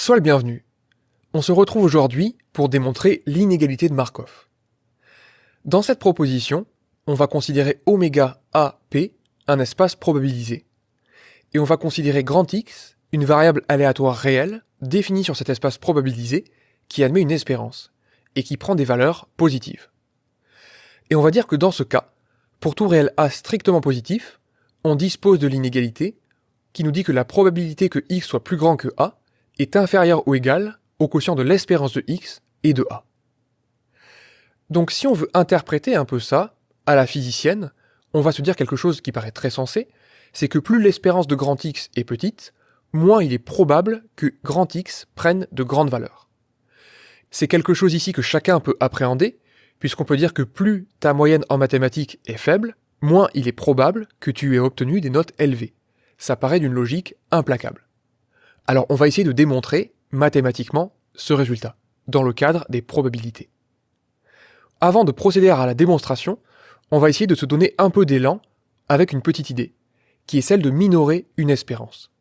Sois le bienvenu. On se retrouve aujourd'hui pour démontrer l'inégalité de Markov. Dans cette proposition, on va considérer oméga AP un espace probabilisé. Et on va considérer grand X une variable aléatoire réelle définie sur cet espace probabilisé qui admet une espérance et qui prend des valeurs positives. Et on va dire que dans ce cas, pour tout réel A strictement positif, on dispose de l'inégalité qui nous dit que la probabilité que X soit plus grand que A est inférieure ou égale au quotient de l'espérance de X et de A. Donc si on veut interpréter un peu ça, à la physicienne, on va se dire quelque chose qui paraît très sensé, c'est que plus l'espérance de grand X est petite, moins il est probable que grand X prenne de grandes valeurs. C'est quelque chose ici que chacun peut appréhender, puisqu'on peut dire que plus ta moyenne en mathématiques est faible, moins il est probable que tu aies obtenu des notes élevées. Ça paraît d'une logique implacable. Alors on va essayer de démontrer, mathématiquement, ce résultat, dans le cadre des probabilités. Avant de procéder à la démonstration, on va essayer de se donner un peu d'élan avec une petite idée, qui est celle de minorer une espérance.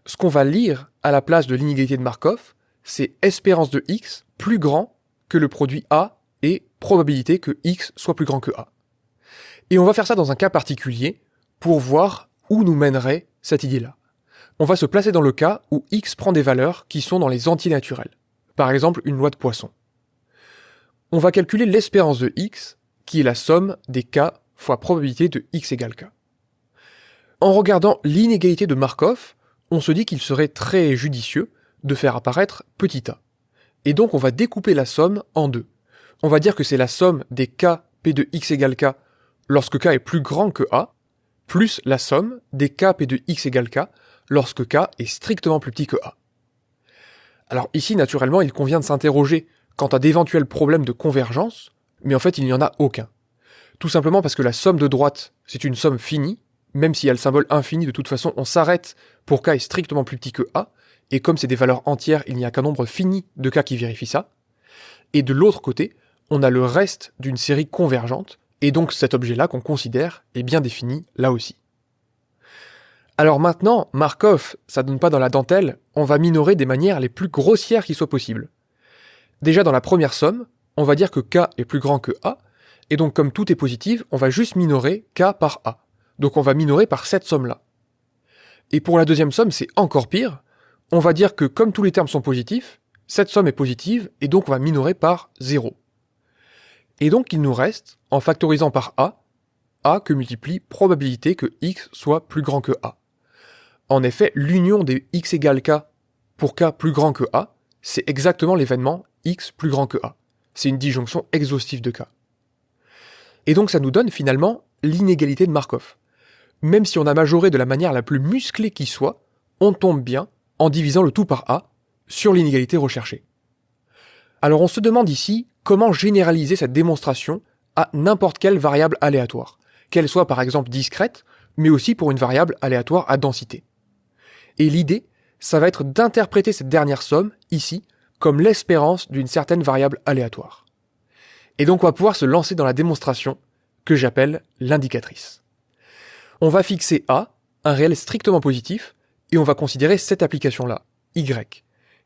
Ce qu'on va lire à la place de l'inégalité de Markov, c'est espérance de X plus grand que le produit A et probabilité que X soit plus grand que A. Et on va faire ça dans un cas particulier pour voir où nous mènerait cette idée-là. On va se placer dans le cas où X prend des valeurs qui sont dans les antinaturels. Par exemple, une loi de Poisson. On va calculer l'espérance de X, qui est la somme des cas fois probabilité de X égale K. En regardant l'inégalité de Markov, on se dit qu'il serait très judicieux de faire apparaître petit a. Et donc on va découper la somme en deux. On va dire que c'est la somme des K P de X égale K lorsque K est plus grand que A, plus la somme des K P de X égale K lorsque K est strictement plus petit que A. Alors ici, naturellement, il convient de s'interroger quant à d'éventuels problèmes de convergence, mais en fait, il n'y en a aucun. Tout simplement parce que la somme de droite, c'est une somme finie, même si elle a le symbole infini, de toute façon, on s'arrête pour K est strictement plus petit que A, et comme c'est des valeurs entières, il n'y a qu'un nombre fini de K qui vérifie ça. Et de l'autre côté, on a le reste d'une série convergente, et donc cet objet-là qu'on considère est bien défini là aussi. Alors maintenant, Markov, ça donne pas dans la dentelle, on va minorer des manières les plus grossières qui soient possibles. Déjà dans la première somme, on va dire que K est plus grand que A, et donc comme tout est positif, on va juste minorer K par A. Donc on va minorer par cette somme-là. Et pour la deuxième somme, c'est encore pire, on va dire que comme tous les termes sont positifs, cette somme est positive, et donc on va minorer par 0. Et donc il nous reste, en factorisant par A que multiplie probabilité que X soit plus grand que A. En effet, l'union des X égale K pour K plus grand que A, c'est exactement l'événement X plus grand que A. C'est une disjonction exhaustive de K. Et donc ça nous donne finalement l'inégalité de Markov. Même si on a majoré de la manière la plus musclée qui soit, on tombe bien en divisant le tout par A sur l'inégalité recherchée. Alors on se demande ici comment généraliser cette démonstration à n'importe quelle variable aléatoire, qu'elle soit par exemple discrète, mais aussi pour une variable aléatoire à densité. Et l'idée, ça va être d'interpréter cette dernière somme, ici, comme l'espérance d'une certaine variable aléatoire. Et donc on va pouvoir se lancer dans la démonstration que j'appelle l'indicatrice. On va fixer A, un réel strictement positif, et on va considérer cette application-là, Y,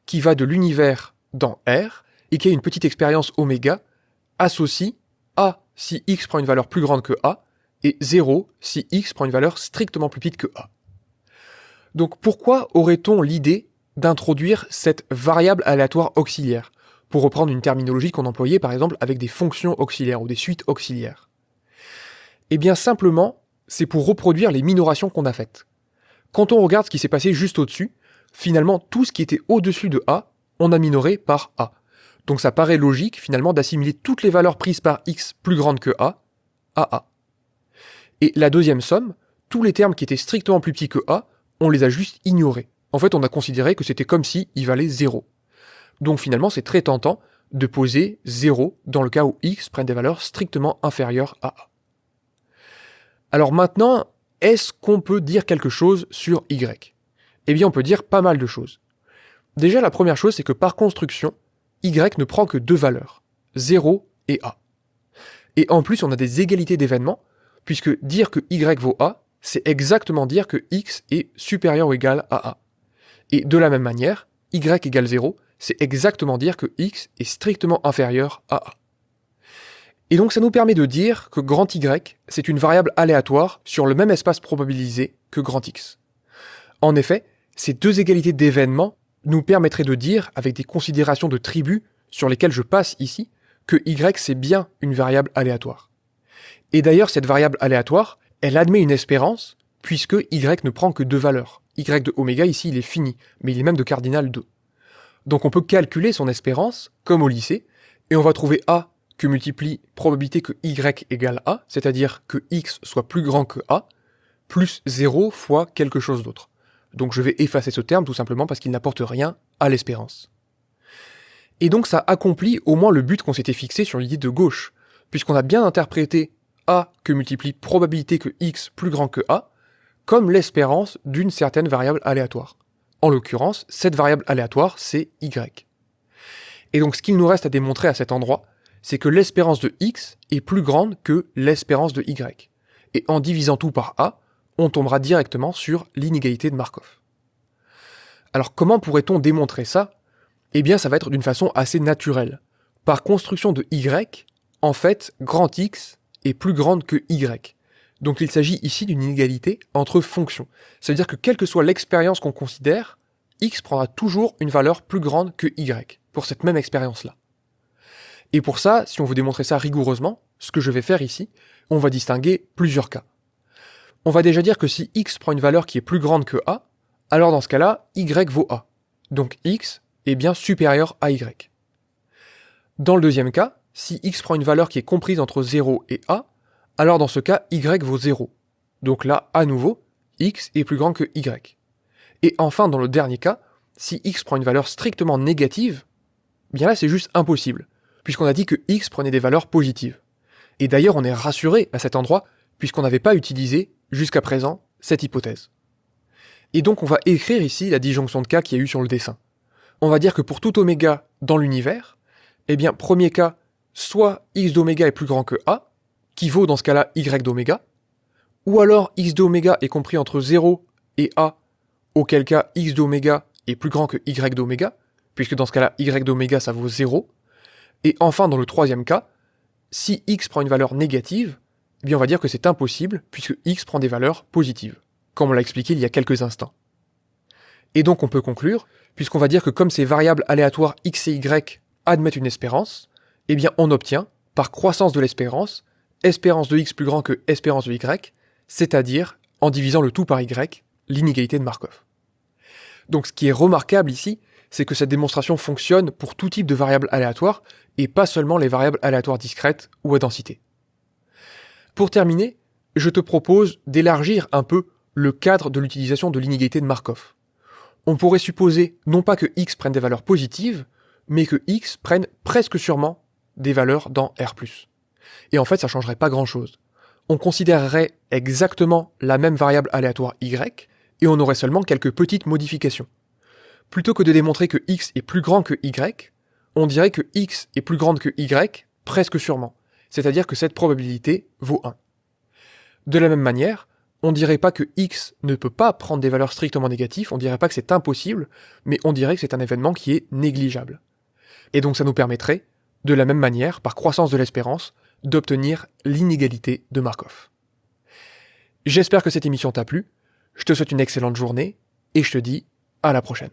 qui va de l'univers dans R, et qui a une petite expérience oméga, associe A si X prend une valeur plus grande que A, et 0 si X prend une valeur strictement plus petite que A. Donc pourquoi aurait-on l'idée d'introduire cette variable aléatoire auxiliaire, pour reprendre une terminologie qu'on employait par exemple avec des fonctions auxiliaires ou des suites auxiliaires? Eh bien simplement, c'est pour reproduire les minorations qu'on a faites. Quand on regarde ce qui s'est passé juste au-dessus, finalement tout ce qui était au-dessus de A, on a minoré par A. Donc ça paraît logique finalement d'assimiler toutes les valeurs prises par X plus grandes que A à A. Et la deuxième somme, tous les termes qui étaient strictement plus petits que A, on les a juste ignorés. En fait, on a considéré que c'était comme si il valait 0. Donc finalement, c'est très tentant de poser 0 dans le cas où X prenne des valeurs strictement inférieures à A. Alors maintenant, est-ce qu'on peut dire quelque chose sur Y ? Eh bien, on peut dire pas mal de choses. Déjà, la première chose, c'est que par construction, Y ne prend que deux valeurs, 0 et A. Et en plus, on a des égalités d'événements, puisque dire que Y vaut A, c'est exactement dire que X est supérieur ou égal à A. Et de la même manière, y égale 0, c'est exactement dire que x est strictement inférieur à a. Et donc ça nous permet de dire que grand Y, c'est une variable aléatoire sur le même espace probabilisé que grand X. En effet, ces deux égalités d'événements nous permettraient de dire, avec des considérations de tribus sur lesquelles je passe ici, que Y c'est bien une variable aléatoire. Et d'ailleurs, cette variable aléatoire, elle admet une espérance, puisque Y ne prend que deux valeurs. Y de oméga, ici, il est fini, mais il est même de cardinal 2. Donc on peut calculer son espérance, comme au lycée, et on va trouver A que multiplie probabilité que Y égale A, c'est-à-dire que X soit plus grand que A, plus 0 fois quelque chose d'autre. Donc je vais effacer ce terme tout simplement parce qu'il n'apporte rien à l'espérance. Et donc ça accomplit au moins le but qu'on s'était fixé sur l'idée de gauche, puisqu'on a bien interprété A que multiplie probabilité que X plus grand que A, comme l'espérance d'une certaine variable aléatoire. En l'occurrence, cette variable aléatoire, c'est Y. Et donc ce qu'il nous reste à démontrer à cet endroit, c'est que l'espérance de X est plus grande que l'espérance de Y. Et en divisant tout par A, on tombera directement sur l'inégalité de Markov. Alors comment pourrait-on démontrer ça ? Eh bien ça va être d'une façon assez naturelle. Par construction de Y, en fait, grand X est plus grande que Y. Donc il s'agit ici d'une inégalité entre fonctions. C'est-à-dire que quelle que soit l'expérience qu'on considère, X prendra toujours une valeur plus grande que Y, pour cette même expérience-là. Et pour ça, si on veut démontrer ça rigoureusement, ce que je vais faire ici, on va distinguer plusieurs cas. On va déjà dire que si X prend une valeur qui est plus grande que A, alors dans ce cas-là, Y vaut A. Donc X est bien supérieur à Y. Dans le deuxième cas, si X prend une valeur qui est comprise entre 0 et A, alors dans ce cas, Y vaut 0. Donc là, à nouveau, X est plus grand que Y. Et enfin, dans le dernier cas, si X prend une valeur strictement négative, bien là c'est juste impossible, puisqu'on a dit que X prenait des valeurs positives. Et d'ailleurs, on est rassuré à cet endroit, puisqu'on n'avait pas utilisé, jusqu'à présent, cette hypothèse. Et donc on va écrire ici la disjonction de cas qu'il y a eu sur le dessin. On va dire que pour tout oméga dans l'univers, eh bien, premier cas, soit X d'oméga est plus grand que A, qui vaut dans ce cas-là Y d'oméga, ou alors X d'oméga est compris entre 0 et A, auquel cas X d'oméga est plus grand que Y d'oméga, puisque dans ce cas-là, Y d'oméga ça vaut 0, et enfin dans le troisième cas, si X prend une valeur négative, eh bien on va dire que c'est impossible, puisque X prend des valeurs positives, comme on l'a expliqué il y a quelques instants. Et donc on peut conclure, puisqu'on va dire que comme ces variables aléatoires X et Y admettent une espérance, eh bien on obtient, par croissance de l'espérance, espérance de X plus grand que espérance de Y, c'est-à-dire, en divisant le tout par Y, l'inégalité de Markov. Donc ce qui est remarquable ici, c'est que cette démonstration fonctionne pour tout type de variables aléatoires, et pas seulement les variables aléatoires discrètes ou à densité. Pour terminer, je te propose d'élargir un peu le cadre de l'utilisation de l'inégalité de Markov. On pourrait supposer non pas que X prenne des valeurs positives, mais que X prenne presque sûrement des valeurs dans R+. Et en fait, ça changerait pas grand-chose. On considérerait exactement la même variable aléatoire Y, et on aurait seulement quelques petites modifications. Plutôt que de démontrer que X est plus grand que Y, on dirait que X est plus grande que Y, presque sûrement. C'est-à-dire que cette probabilité vaut 1. De la même manière, on dirait pas que X ne peut pas prendre des valeurs strictement négatives, on dirait pas que c'est impossible, mais on dirait que c'est un événement qui est négligeable. Et donc ça nous permettrait, de la même manière, par croissance de l'espérance, d'obtenir l'inégalité de Markov. J'espère que cette émission t'a plu, je te souhaite une excellente journée, et je te dis à la prochaine.